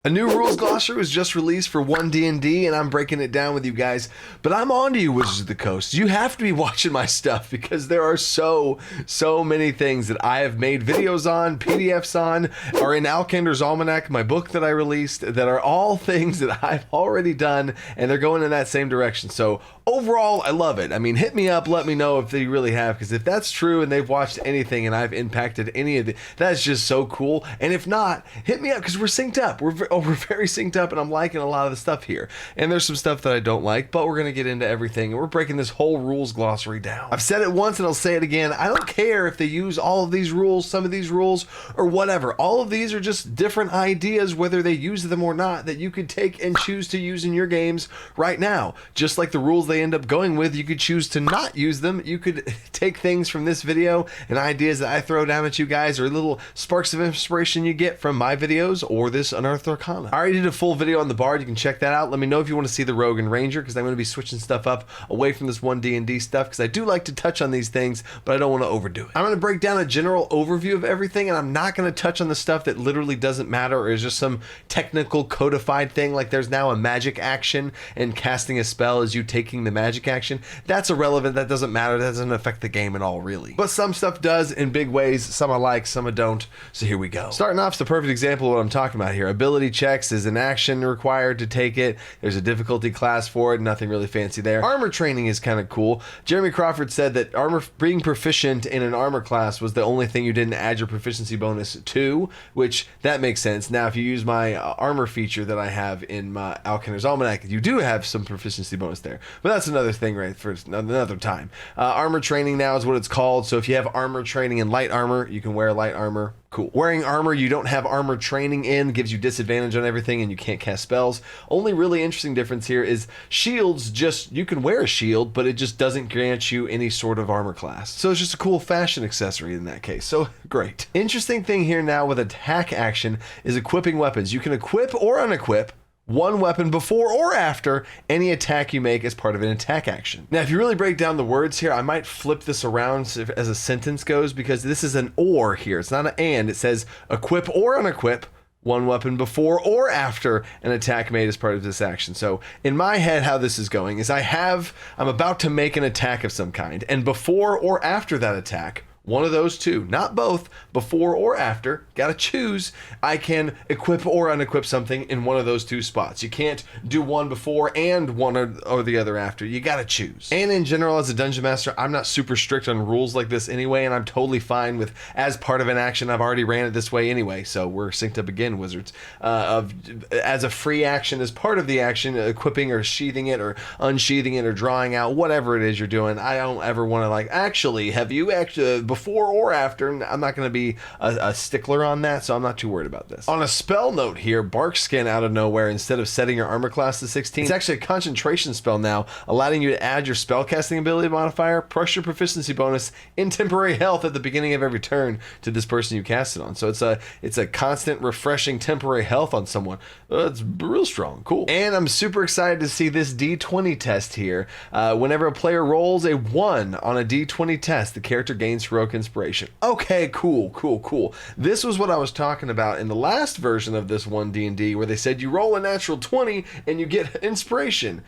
A new rules glossary was just released for 1D&D, and I'm breaking it down with you guys. But I'm on to you, Wizards of the Coast. You have to be watching my stuff because there are so many things that I have made videos on, PDFs on, or in Alkander's Almanac, my book that I released, that are all things that I've already done, and they're going in that same direction. So overall, I love it. I mean, hit me up, let me know if they really have, because if that's true and they've watched anything and I've impacted any of it, that's just so cool. And if not, hit me up because we're synced up. We're very synced up, and I'm liking a lot of the stuff here. And there's some stuff that I don't like, but we're going to get into everything, and we're breaking this whole rules glossary down. I've said it once and I'll say it again. I don't care if they use all of these rules, some of these rules, or whatever. All of these are just different ideas, whether they use them or not, that you could take and choose to use in your games right now. Just like the rules they end up going with, you could choose to not use them. You could take things from this video and ideas that I throw down at you guys, or little sparks of inspiration you get from my videos or this Unearthed Arcana. I already did a full video on the Bard. You can check that out. Let me know if you want to see the Rogue and Ranger, because I'm going to be switching stuff up away from this 1D&D stuff, because I do like to touch on these things, but I don't want to overdo it. I'm going to break down a general overview of everything, and I'm not going to touch on the stuff that literally doesn't matter or is just some technical codified thing, like there's now a magic action and casting a spell is you taking the magic action. That's irrelevant. That doesn't matter. That doesn't affect the game at all, really. But some stuff does in big ways. Some I like, some I don't. So here we go. Starting off is the perfect example of what I'm talking about here. Ability checks is an action required to take it. There's a difficulty class for it. Nothing really fancy there. Armor training is kind of cool. Jeremy Crawford said that being proficient in an armor class was the only thing you didn't add your proficiency bonus to, which that makes sense. Now, if you use my armor feature that I have in my Alkander's Almanac, you do have some proficiency bonus there. But that's another thing, right, for another time. Armor training now is what it's called. So if you have armor training in light armor, you can wear light armor. Cool. Wearing armor you don't have armor training in gives you disadvantage on everything, and you can't cast spells. Only really interesting difference here is shields. Just, you can wear a shield, but it just doesn't grant you any sort of armor class. So it's just a cool fashion accessory in that case. So great. Interesting thing here now with attack action is equipping weapons. You can equip or unequip one weapon before or after any attack you make as part of an attack action. Now, if you really break down the words here, I might flip this around as a sentence goes, because this is an or here. It's not an and. It says equip or unequip one weapon before or after an attack made as part of this action. So in my head, how this is going is I'm about to make an attack of some kind, and before or after that attack, one of those two, not both, before or after, gotta choose, I can equip or unequip something in one of those two spots. You can't do one before and one or the other after. You gotta choose. And in general, as a dungeon master, I'm not super strict on rules like this anyway, and I'm totally fine with, as part of an action, I've already ran it this way anyway, so we're synced up again, Wizards. As a free action, as part of the action, equipping or sheathing it or unsheathing it or drawing out, whatever it is you're doing, I don't ever want to like, actually, have you actually, before or after? I'm not going to be a stickler on that, so I'm not too worried about this. On a spell note here, Barkskin out of nowhere, instead of setting your armor class to 16, it's actually a concentration spell now, allowing you to add your spellcasting ability modifier plus your proficiency bonus in temporary health at the beginning of every turn to this person you cast it on. So it's a constant refreshing temporary health on someone. It's real strong. Cool. And I'm super excited to see this D20 test here. Whenever a player rolls a 1 on a D20 test, the character gains heroic inspiration. Okay, cool. This was what I was talking about in the last version of this 1D&D, where they said you roll a natural 20 and you get inspiration.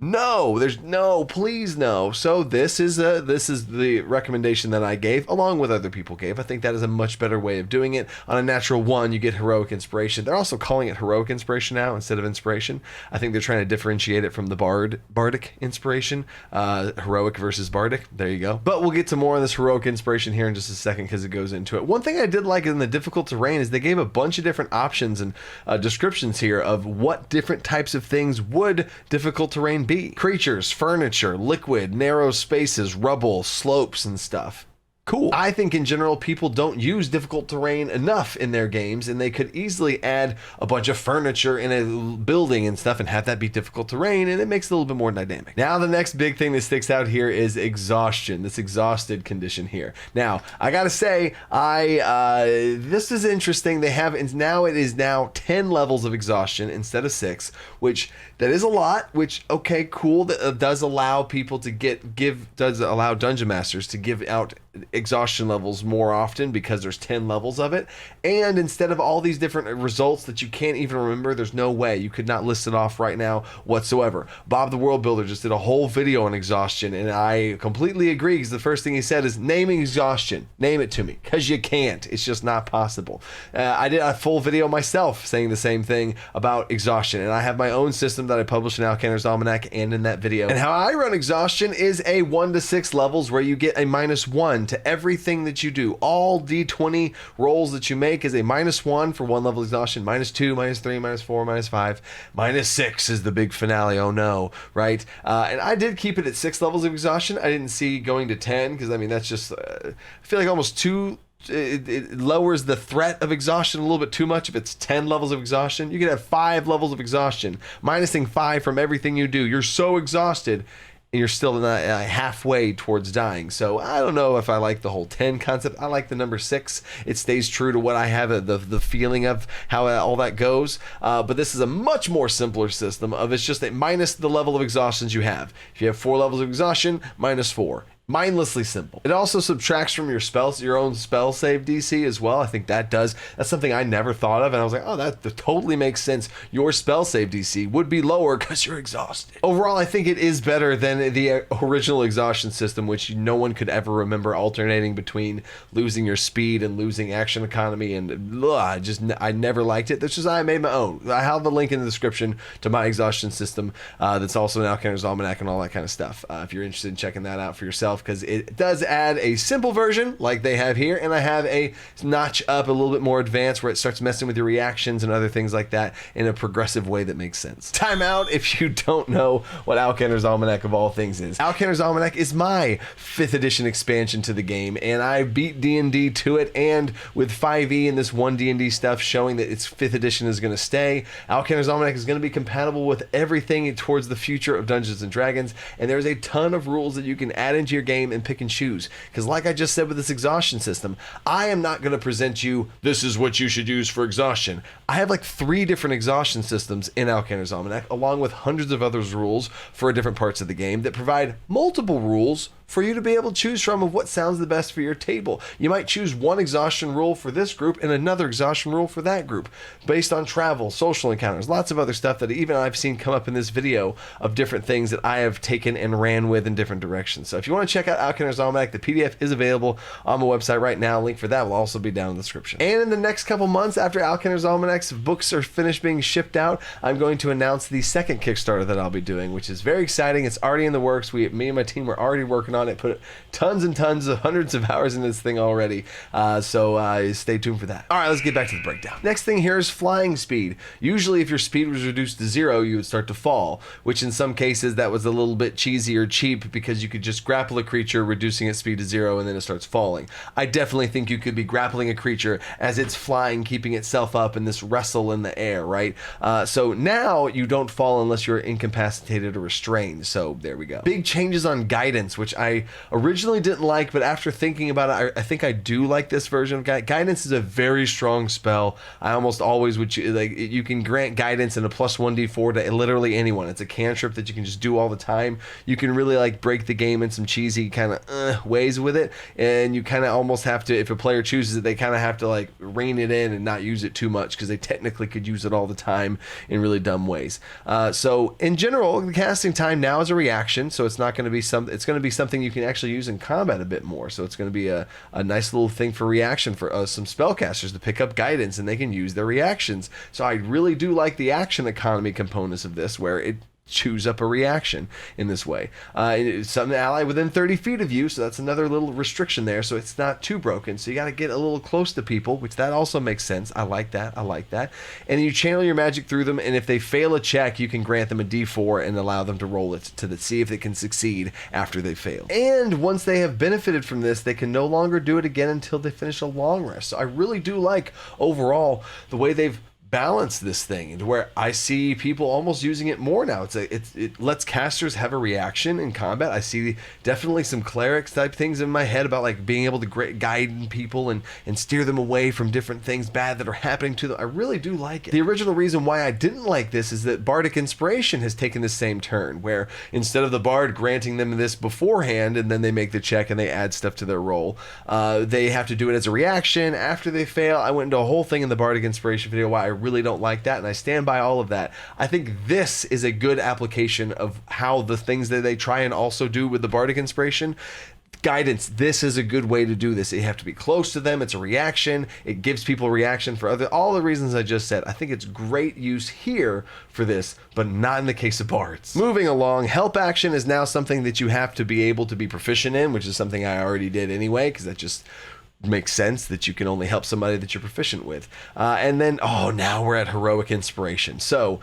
No, please no. So this is the recommendation that I gave, along with other people gave. I think that is a much better way of doing it. On a natural 1, you get heroic inspiration. They're also calling it heroic inspiration now instead of inspiration. I think they're trying to differentiate it from the bardic inspiration, heroic versus bardic. There you go. But we'll get to more on this heroic inspiration here in just a second, because it goes into it. One thing I did like in the difficult terrain is they gave a bunch of different options and descriptions here of what different types of things would difficult terrain be. Creatures, furniture, liquid, narrow spaces, rubble, slopes, and stuff. Cool. I think in general people don't use difficult terrain enough in their games, and they could easily add a bunch of furniture in a building and stuff and have that be difficult terrain, and it makes it a little bit more dynamic. Now the next big thing that sticks out here is exhaustion, this exhausted condition here. Now I gotta say, this is interesting. They have, it is now 10 levels of exhaustion instead of 6, which that is a lot, which okay, cool. That does allow people to does allow dungeon masters to give out exhaustion levels more often because there's 10 levels of it. And instead of all these different results that you can't even remember, there's no way you could not list it off right now whatsoever. Bob the World Builder just did a whole video on exhaustion, and I completely agree, because the first thing he said is naming exhaustion. Name it to me, because you can't. It's just not possible. I did a full video myself saying the same thing about exhaustion, and I have my own system that I published in Alkander's Almanac and in that video. And how I run exhaustion is a 1 to 6 levels where you get a -1 to everything that you do. All D20 rolls that you make is a -1 for 1 level exhaustion, -2, -3, -4, -5, -6 is the big finale. Oh no, right? And I did keep it at 6 levels of exhaustion. I didn't see going to 10, because I mean that's just I feel like almost too. It lowers the threat of exhaustion a little bit too much if it's 10 levels of exhaustion. You could have 5 levels of exhaustion, minusing 5 from everything you do. You're so exhausted, and you're still not halfway towards dying. So I don't know if I like the whole 10 concept. I like the number 6. It stays true to what I have, the feeling of how all that goes. But this is a much more simpler system of it's just a minus the level of exhaustions you have. If you have 4 levels of exhaustion, -4. Mindlessly simple. It also subtracts from your spells, your own spell save DC as well. I think that's something I never thought of, and I was like, oh, that totally makes sense. Your spell save DC would be lower because you're exhausted. Overall, I think it is better than the original exhaustion system, which no one could ever remember, alternating between losing your speed and losing action economy, and I never liked it. That's just I made my own. I have a link in the description to my exhaustion system that's also in Alkander's Almanac and all that kind of stuff. If you're interested in checking that out for yourself, because it does add a simple version like they have here, and I have a notch up a little bit more advanced where it starts messing with your reactions and other things like that in a progressive way that makes sense. Time out if you don't know what Alkander's Almanac of all things is. Alkander's Almanac is my 5th edition expansion to the game, and I beat D&D to it, and with 5e and this 1 D&D stuff showing that its 5th edition is going to stay, Alkander's Almanac is going to be compatible with everything towards the future of Dungeons & Dragons, and there's a ton of rules that you can add into your game and pick and choose, because like I just said with this exhaustion system, I am not going to present you this is what you should use for exhaustion. I have like 3 different exhaustion systems in Alkander's Almanac, along with hundreds of other rules for different parts of the game that provide multiple rules for you to be able to choose from of what sounds the best for your table. You might choose one exhaustion rule for this group and another exhaustion rule for that group, based on travel, social encounters, lots of other stuff that even I've seen come up in this video of different things that I have taken and ran with in different directions. So if you want to check out Alkander's Almanac, the PDF is available on my website right now. Link for that will also be down in the description. And in the next couple months, after Alkander's Almanac's books are finished being shipped out, I'm going to announce the second Kickstarter that I'll be doing, which is very exciting. It's already in the works. Me and my team are already working on it, put tons and tons of hundreds of hours in this thing already, so stay tuned for that. All right, let's get back to the breakdown. Next thing here is flying speed. Usually if your speed was reduced to 0, you would start to fall, which in some cases that was a little bit cheesy or cheap, because you could just grapple a creature reducing its speed to 0 and then it starts falling. I definitely think you could be grappling a creature as it's flying, keeping itself up in this wrestle in the air, right? So now you don't fall unless you're incapacitated or restrained, so there we go. Big changes on guidance, which I originally didn't like, but after thinking about it, I think I do like this version of guidance. Is a very strong spell. I almost always would you can grant guidance and a +1d4 to literally anyone. It's a cantrip that you can just do all the time. You can really like break the game in some cheesy kind of ways with it, and you kind of almost have to, if a player chooses it, they kind of have to like rein it in and not use it too much, because they technically could use it all the time in really dumb ways. So in general, the casting time now is a reaction, so it's not going to be it's going to be something you can actually use in combat a bit more. So it's going to be a nice little thing for reaction for some spellcasters to pick up guidance, and they can use their reactions. So I really do like the action economy components of this, where it choose up a reaction in this way. It's something ally within 30 feet of you, so that's another little restriction there, so it's not too broken. So you got to get a little close to people, which that also makes sense. I like that. And you channel your magic through them, and if they fail a check, you can grant them a d4 and allow them to roll it to see if they can succeed after they fail. And once they have benefited from this, they can no longer do it again until they finish a long rest. So I really do like overall the way they've balance this thing to where I see people almost using it more now. It lets casters have a reaction in combat. I see definitely some clerics type things in my head about like being able to guide people and steer them away from different things bad that are happening to them. I really do like it. The original reason why I didn't like this is that Bardic Inspiration has taken the same turn, where instead of the Bard granting them this beforehand and then they make the check and they add stuff to their roll, they have to do it as a reaction after they fail. I went into a whole thing in the Bardic Inspiration video why I really don't like that, and I stand by all of that. I think this is a good application of how the things that they try and also do with the Bardic Inspiration. Guidance, this is a good way to do this. You have to be close to them. It's a reaction. It gives people a reaction for all the reasons I just said. I think it's great use here for this, but not in the case of bards. Moving along, help action is now something that you have to be able to be proficient in, which is something I already did anyway, because that just makes sense that you can only help somebody that you're proficient with. And then, now we're at heroic inspiration. So,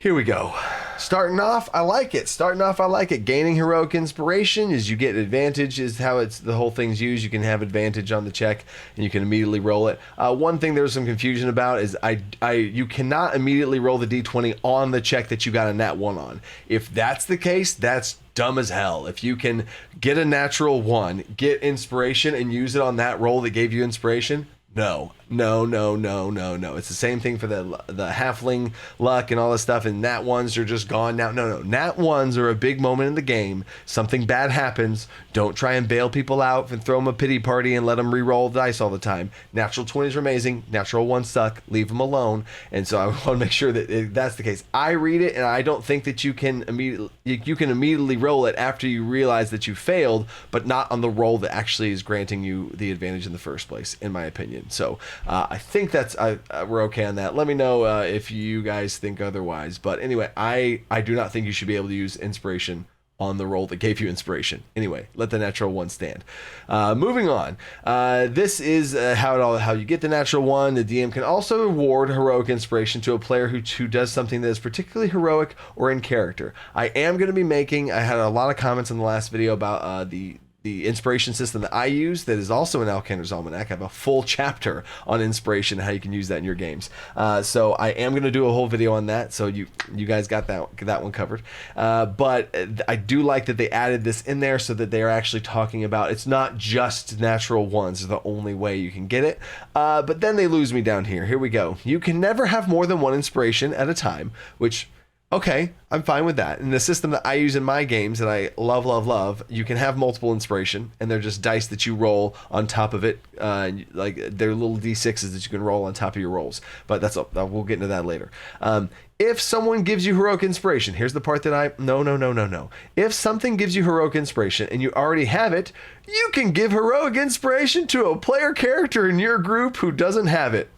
here we go. Starting off, I like it. Gaining heroic inspiration is you get advantage, is how the whole thing's used. You can have advantage on the check and you can immediately roll it. One thing there was some confusion about is you cannot immediately roll the D20 on the check that you got a nat 1 on. If that's the case, that's dumb as hell. If you can get a natural 1, get inspiration and use it on that roll that gave you inspiration, no. It's the same thing for the halfling luck and all this stuff, and nat 1s are just gone now. No. Nat 1s are a big moment in the game. Something bad happens. Don't try and bail people out and throw them a pity party and let them re-roll the dice all the time. Natural 20s are amazing. Natural 1s suck. Leave them alone. And so I want to make sure that that's the case. I read it, and I don't think that you can immediately roll it after you realize that you failed, but not on the roll that actually is granting you the advantage in the first place, in my opinion. So I think we're okay on that. Let me know if you guys think otherwise. But anyway, I do not think you should be able to use inspiration on the roll that gave you inspiration. Anyway, let the natural 1 stand. Moving on. This is how you get the natural 1. The DM can also award heroic inspiration to a player who does something that is particularly heroic or in character. I am going to be I had a lot of comments in the last video about the inspiration system that I use that is also in Alkander's Almanac. I have a full chapter on inspiration and how you can use that in your games. So I am going to do a whole video on that, so you guys got that one covered. But I do like that they added this in there so that they are actually talking about it's not just natural 1s is the only way you can get it. But then they lose me down here. Here we go. You can never have more than 1 inspiration at a time, which... okay, I'm fine with that. In the system that I use in my games that I love, you can have multiple inspiration, and they're just dice that you roll on top of it. Like they're little D6s that you can roll on top of your rolls. But we'll get into that later. If someone gives you heroic inspiration, here's the part that no. If something gives you heroic inspiration and you already have it, you can give heroic inspiration to a player character in your group who doesn't have it.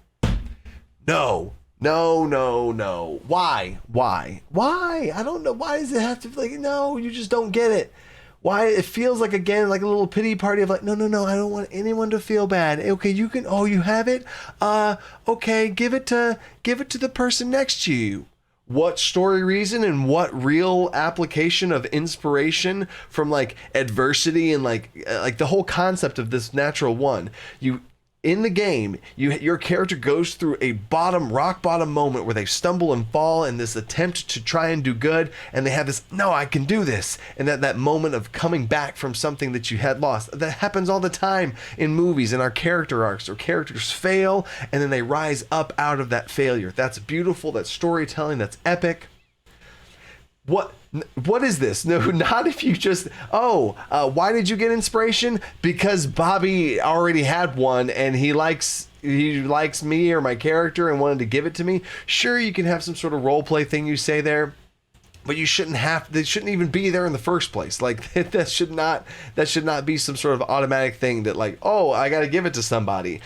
No. Why? I don't know. Why does it have to no, you just don't get it. Why? It feels like, again, like a little pity party of like, no, I don't want anyone to feel bad. Okay, you can, you have it? Okay, give it to the person next to you. What story reason and what real application of inspiration from like adversity and like the whole concept of this natural 1, in the game, your character goes through a rock bottom moment where they stumble and fall in this attempt to try and do good, and they have this, no, I can do this, and that moment of coming back from something that you had lost. That happens all the time in movies, in our character arcs, or characters fail, and then they rise up out of that failure. That's beautiful, that's storytelling, that's epic. What is this? No, not if you just, why did you get inspiration? Because Bobby already had 1 and he likes me or my character and wanted to give it to me. Sure, you can have some sort of role play thing you say there, but they shouldn't even be there in the first place. Like that should not be some sort of automatic thing that like, I got to give it to somebody.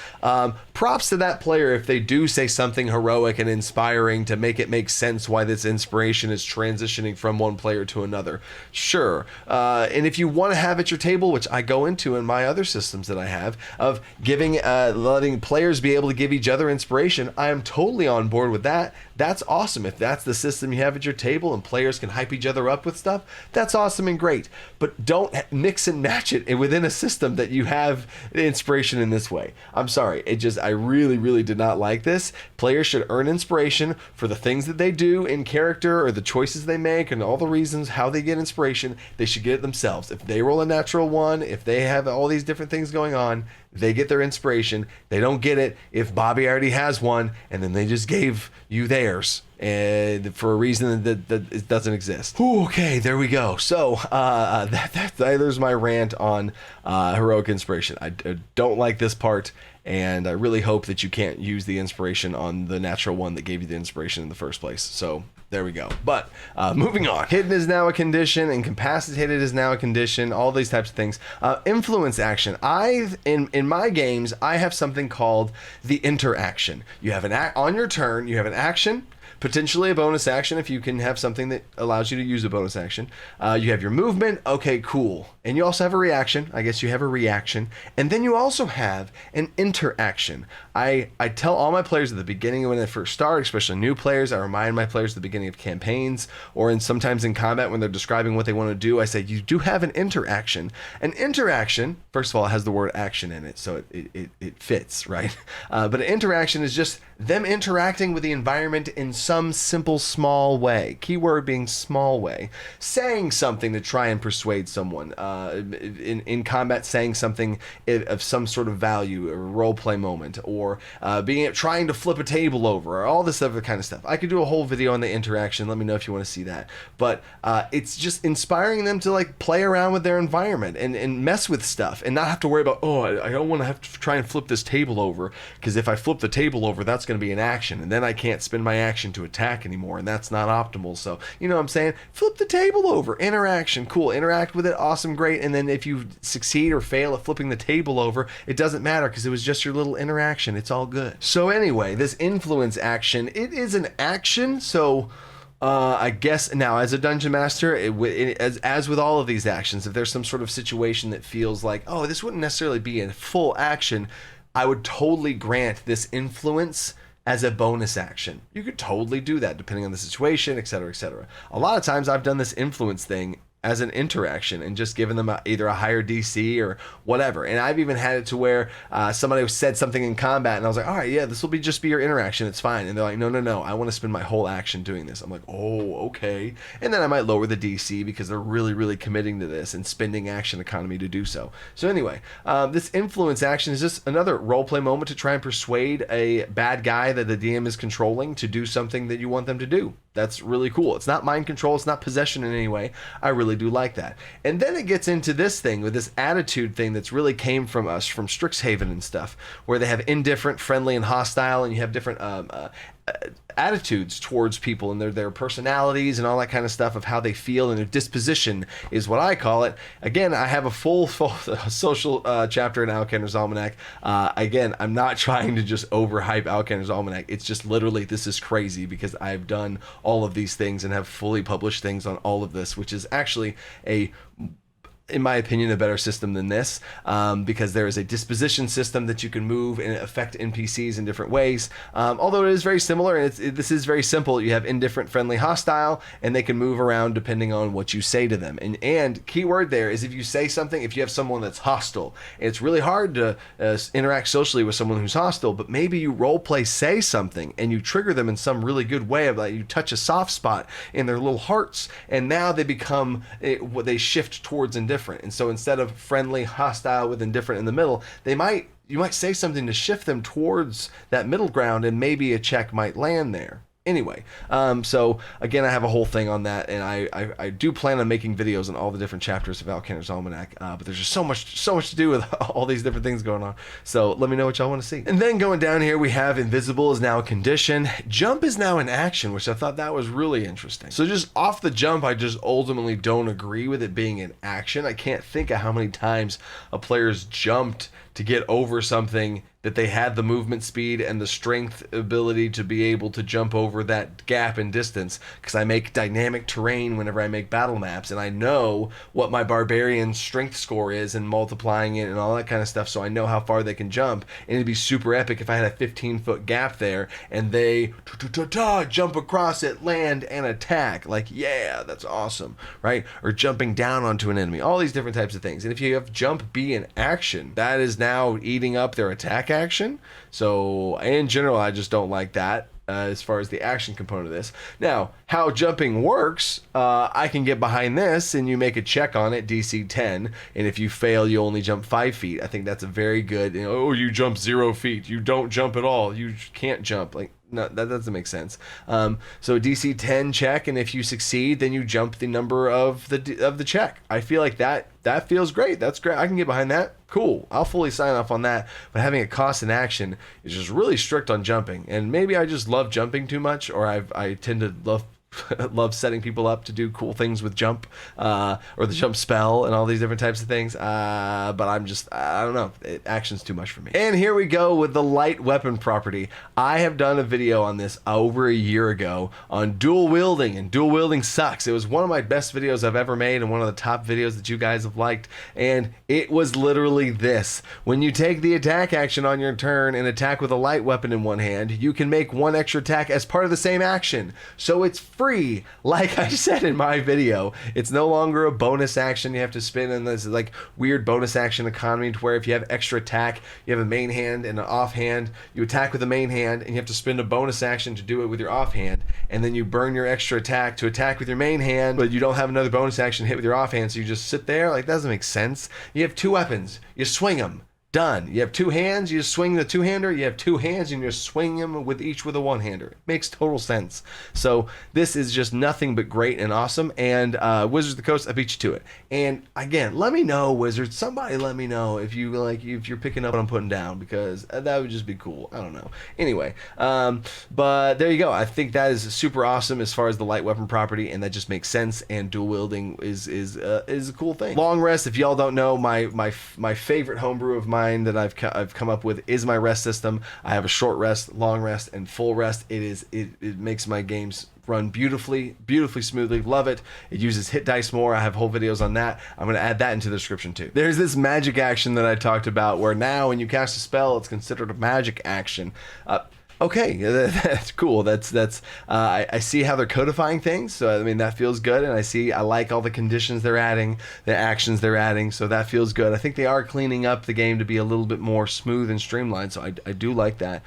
Props to that player if they do say something heroic and inspiring to make it make sense why this inspiration is transitioning from one player to another. Sure. And if you want to have at your table, which I go into in my other systems that I have, of letting players be able to give each other inspiration, I am totally on board with that. That's awesome. If that's the system you have at your table and players players can hype each other up with stuff, that's awesome and great. But don't mix and match it within a system that you have inspiration in this way. I'm sorry. I really, really did not like this. Players should earn inspiration for the things that they do in character or the choices they make and all the reasons how they get inspiration. They should get it themselves. If they roll a natural one, if they have all these different things going on, they get their inspiration. They don't get it if Bobby already has one and then they just gave you theirs and for a reason that it doesn't exist. Ooh, okay, there we go. So there's my rant on heroic inspiration. I don't like this part, and I really hope that you can't use the inspiration on the natural one that gave you the inspiration in the first place. So there we go. But moving on. Hidden is now a condition. Incapacitated is now a condition. All these types of things. Influence action. In my games, I have something called the interaction. You have on your turn, you have an action, potentially a bonus action if you can have something that allows you to use a bonus action. You have your movement. Okay, cool. And you also have a reaction. I guess you have a reaction. And then you also have an interaction. I tell all my players at the beginning when they first start, especially new players, I remind my players at the beginning of campaigns or sometimes in combat when they're describing what they want to do, I say, you do have an interaction. An interaction, first of all, it has the word action in it, so it fits, right? But an interaction is just them interacting with the environment in some simple, small way. Keyword being small way. Saying something to try and persuade someone. In combat, saying something of some sort of value, a role play moment, or trying to flip a table over, or all this other kind of stuff. I could do a whole video on the interaction. Let me know if you want to see that. But it's just inspiring them to like play around with their environment and mess with stuff and not have to worry about, I don't want to have to try and flip this table over, because if I flip the table over, that's going to be an action, and then I can't spend my action to attack anymore, and that's not optimal. So, you know what I'm saying? Flip the table over. Interaction. Cool. Interact with it. Awesome. Great. And then if you succeed or fail at flipping the table over, it doesn't matter because it was just your little interaction. It's all good. So anyway, this influence action, it is an action. So I guess now as a dungeon master, as with all of these actions, if there's some sort of situation that feels like, this wouldn't necessarily be a full action, I would totally grant this influence as a bonus action. You could totally do that depending on the situation, etc., etc. A lot of times I've done this influence thing as an interaction and just given them either a higher DC or whatever. And I've even had it to where somebody said something in combat and I was like, all right, yeah, this will just be your interaction. It's fine. And they're like, no, I want to spend my whole action doing this. I'm like, oh, okay. And then I might lower the DC because they're really, really committing to this and spending action economy to do so. So anyway, this influence action is just another roleplay moment to try and persuade a bad guy that the DM is controlling to do something that you want them to do. That's really cool. It's not mind control. It's not possession in any way. I really do like that. And then it gets into this thing with this attitude thing that's really came from us, from Strixhaven and stuff, where they have indifferent, friendly, and hostile, and you have different attitudes towards people and their personalities and all that kind of stuff of how they feel, and their disposition is what I call it. Again, I have a full social chapter in Alkander's Almanac. Again, I'm not trying to just overhype Alkander's Almanac. It's just literally, this is crazy because I've done all of these things and have fully published things on all of this, which is actually in my opinion, a better system than this, because there is a disposition system that you can move and affect NPCs in different ways. Although it is very similar, and this is very simple. You have indifferent, friendly, hostile, and they can move around depending on what you say to them. And keyword there is if you say something, if you have someone that's hostile, it's really hard to interact socially with someone who's hostile, but maybe you roleplay say something and you trigger them in some really good way of like you touch a soft spot in their little hearts, and now they become, they shift towards indifferent. And so instead of friendly, hostile with indifferent in the middle, you might say something to shift them towards that middle ground, and maybe a check might land there. Anyway, so again, I have a whole thing on that, and I do plan on making videos on all the different chapters of Alkander's Almanac, but there's just so much to do with all these different things going on. So let me know what y'all want to see. And then going down here, we have invisible is now a condition. Jump is now an action, which I thought that was really interesting. So just off the jump, I just ultimately don't agree with it being an action. I can't think of how many times a player's jumped to get over something, that they had the movement speed and the strength ability to be able to jump over that gap in distance, because I make dynamic terrain whenever I make battle maps, and I know what my barbarian strength score is and multiplying it and all that kind of stuff, so I know how far they can jump. And it'd be super epic if I had a 15-foot gap there and they jump across it, land, and attack. Like, yeah, that's awesome, right? Or jumping down onto an enemy, all these different types of things. And if you have jump be an action, that is now eating up their attack action. So in general, I just don't like that as far as the action component of this. Now, how jumping works, I can get behind this, and you make a check on it, DC 10, and if you fail, you only jump 5 feet. I think that's a very good, you jump 0 feet, you don't jump at all, you can't jump. Like, no, that doesn't make sense. So DC 10 check, and if you succeed, then you jump the number of the check. I feel like that feels great. That's great. I can get behind that. Cool. I'll fully sign off on that. But having a cost in action is just really strict on jumping. And maybe I just love jumping too much, or I tend to love setting people up to do cool things with jump, or the jump spell and all these different types of things. But I don't know. Action's too much for me. And here we go with the light weapon property. I have done a video on this over a year ago on dual wielding, and dual wielding sucks. It was one of my best videos I've ever made and one of the top videos that you guys have liked. And it was literally this. When you take the attack action on your turn and attack with a light weapon in one hand, you can make one extra attack as part of the same action. So it's free. Like I said in my video, it's no longer a bonus action you have to spin in this like weird bonus action economy to where if you have extra attack, you have a main hand and an off hand, you attack with the main hand and you have to spend a bonus action to do it with your off hand, and then you burn your extra attack to attack with your main hand, but you don't have another bonus action to hit with your off hand, so you just sit there. Like, that doesn't make sense. You have two weapons, you swing them. Done. You have two hands, you just swing the two-hander. You have two hands, and you just swing them with each with a one-hander. It makes total sense. So this is just nothing but great and awesome. And Wizards of the Coast, I beat you to it. And again, let me know, Wizards. Somebody let me know if you're picking up what I'm putting down, because that would just be cool. I don't know. Anyway, but there you go. I think that is super awesome as far as the light weapon property, and that just makes sense. And dual wielding is a cool thing. Long rest. If y'all don't know, my favorite homebrew of mine that I've come up with is my rest system. I have a short rest, long rest, and full rest. It makes my games run beautifully smoothly. Love it. It uses hit dice more. I have whole videos on that. I'm going to add that into the description too. There's this magic action that I talked about where now when you cast a spell, it's considered a magic action. Okay, that's cool. I see how they're codifying things, so I mean that feels good, and I like all the conditions they're adding, the actions they're adding, so that feels good. I think they are cleaning up the game to be a little bit more smooth and streamlined, so I do like that.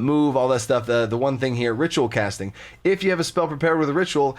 Move, all that stuff. The one thing here, ritual casting. If you have a spell prepared with a ritual,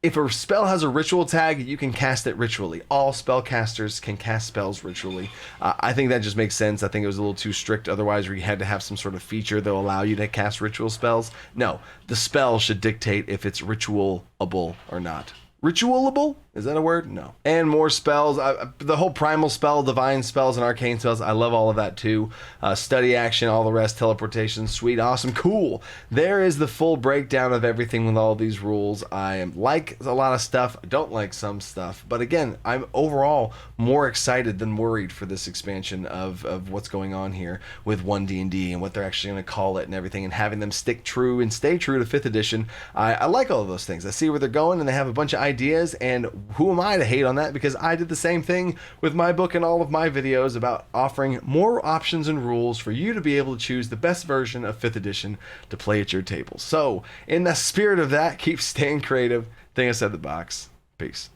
if a spell has a ritual tag, you can cast it ritually. All spellcasters can cast spells ritually. I think that just makes sense. I think it was a little too strict otherwise, where you had to have some sort of feature that will allow you to cast ritual spells. No, the spell should dictate if it's ritualable or not. Ritualable? Is that a word? No. And more spells. The whole primal spell, divine spells, and arcane spells, I love all of that too. Study action, all the rest, teleportation, sweet, awesome, cool. There is the full breakdown of everything with all these rules. I like a lot of stuff. I don't like some stuff. But again, I'm overall more excited than worried for this expansion of what's going on here with 1D&D and what they're actually going to call it and everything, and having them stick true and stay true to 5th edition. I like all of those things. I see where they're going, and they have a bunch of ideas, and who am I to hate on that? Because I did the same thing with my book and all of my videos about offering more options and rules for you to be able to choose the best version of 5th edition to play at your table. So, in the spirit of that, keep staying creative. Think outside the box. Peace.